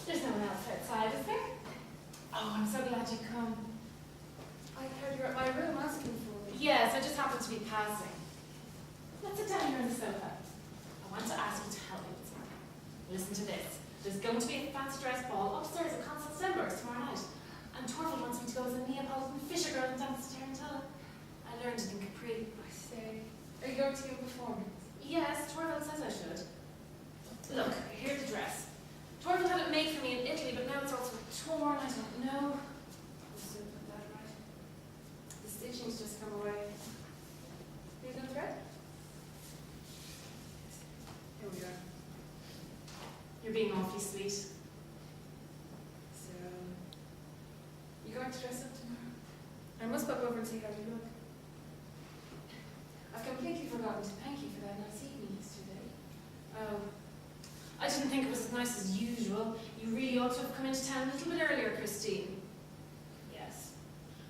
There's no one else outside, is there? Oh, I'm so glad you come. I heard you were at my room asking for me. Yes, I just happened to be passing. Let's sit down here on the sofa. I want to ask you to help me with something. Listen to this. There's going to be a fancy dress ball upstairs at Consul Sember's tomorrow night. And Torvald wants me to go as a Neapolitan fisher girl and dance to Tarantella. I learned it in Capri. I say, are you going to give a performance? Yes, Torvald says I should. Look, here's the dress. Torvald had it made for me in Italy, but now it's all sort of torn. I don't know. I still put that right. The stitching's just come away. Here's no thread? Here we are. You're being awfully sweet. So, you going to dress up tomorrow? I must pop over and see how you look. I've completely forgotten to thank you for that nice evening yesterday. Oh, I didn't think it was as nice as usual. You really ought to have come into town a little bit earlier, Christine. Yes.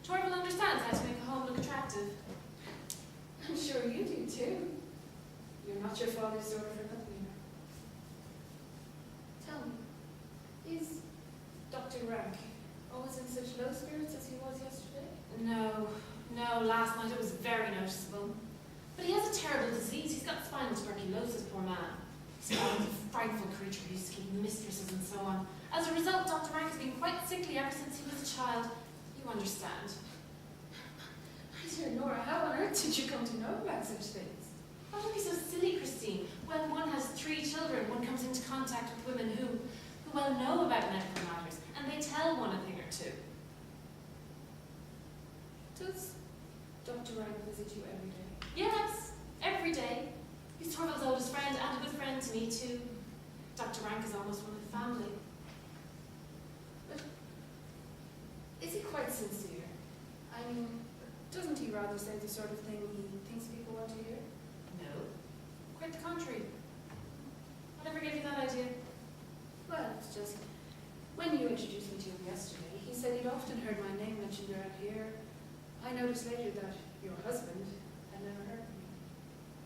Torvald understands how to make a home look attractive. I'm sure you do too. You're not your father's daughter for nothing. Tell me, is Dr. Rank always in such low spirits as he was yesterday? No, last night it was very noticeable. But he has a terrible disease. He's got spinal tuberculosis, poor man. He's a frightful creature who used to keep mistresses and so on. As a result, Dr. Rank has been quite sickly ever since he was a child. You understand. My dear Nora, how on earth did you come to know about such things? Oh, don't be so silly, Christine. When one has 3 children, one comes into contact with women who well know about medical matters, and they tell one a thing or two. Does Dr. Rank visit you every day? Yes, every day. He's Torvald's oldest friend and a good friend to me too. Dr. Rank is almost one of the family. But is he quite sincere? I mean, doesn't he rather say the sort of thing he thinks people want to hear? No, quite the contrary. Whatever gave you that idea? Well, it's just, when you introduced me to him yesterday, he said he'd often heard my name mentioned around here. I noticed later that your husband had never heard of me.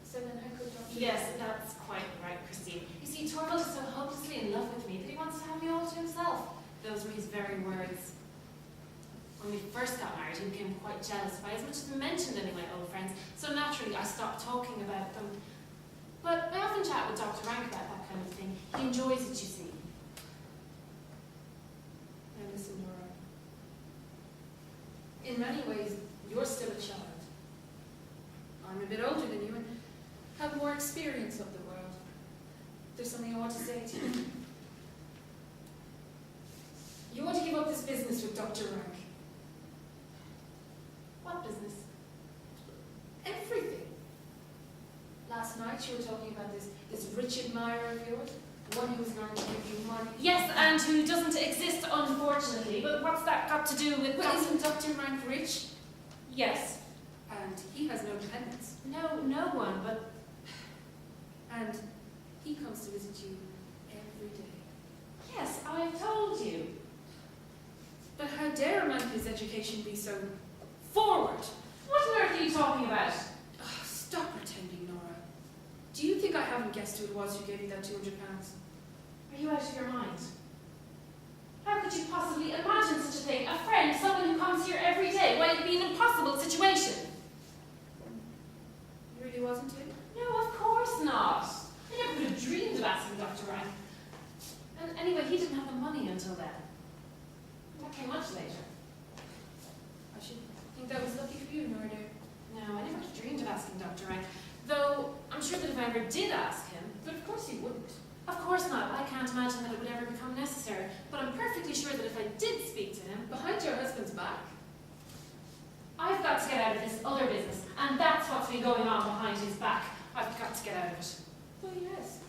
So then how could Dr. Yes, that's quite right, Christine. You see, Torvald is so hopelessly in love with me that he wants to have me all to himself. Those were his very words. When we first got married, he became quite jealous if I as much as mentioned any of my old friends, so naturally I stopped talking about them. But I often chat with Dr. Rank about that kind of thing. He enjoys it, you see. Now listen, Nora. In many ways, you're still a child. I'm a bit older than you and have more experience of the world. There's something I want to say to you. You want to give up this business with Dr. Rank. What business? Everything. Last night you were talking about this rich admirer of yours, one who's going to give you money. Yes, and who doesn't exist, unfortunately. But what's that got to do with... Well, isn't Dr. Rank rich? Yes. And he has no dependents. No one, but... And he comes to visit you every day. Yes, I've told you. But how dare a man of his education be so forward? What on earth are you talking about? Oh, stop pretending, Nora. Do you think I haven't guessed who it was who gave you that £200? Are you out of your mind? How could you possibly imagine such a thing? A friend, someone who comes here every day. Why, it'd be an impossible situation. It really wasn't him? No, of course not. I never could have dreamed of asking Dr. Rank. And anyway, he didn't have the money until then. That came much later. I should think that was lucky for you, Nora dear. No, I never could have dreamed of asking Dr. Rank. Though, I'm sure that if I ever did ask him... But of course you wouldn't. Of course not. I can't imagine that it would ever become necessary. But I'm perfectly sure that if I did speak to him... Behind your husband's back? I've got to get out of this other business. And that's what's been going on behind his back. I've got to get out of it. Well, yes.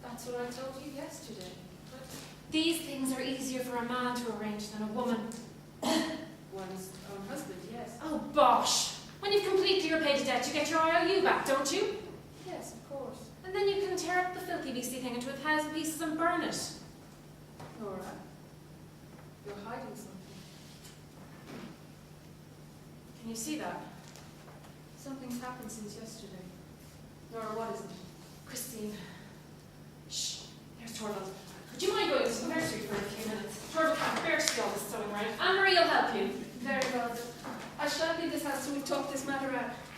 That's what I told you yesterday. But These things are easier for a man to arrange than a woman. one's own husband, yes. Oh, bosh! When you've completely repaid a debt, you get your IOU back, don't you? Yes, of course. And then you can tear up the filthy beastly thing into 1,000 pieces and burn it. Nora, you're hiding something. Can you see that? Something's happened since yesterday. Nora, what is it? Christine. Shh. There's Torvald. Would you mind going to the nursery for a few minutes? talk this matter out.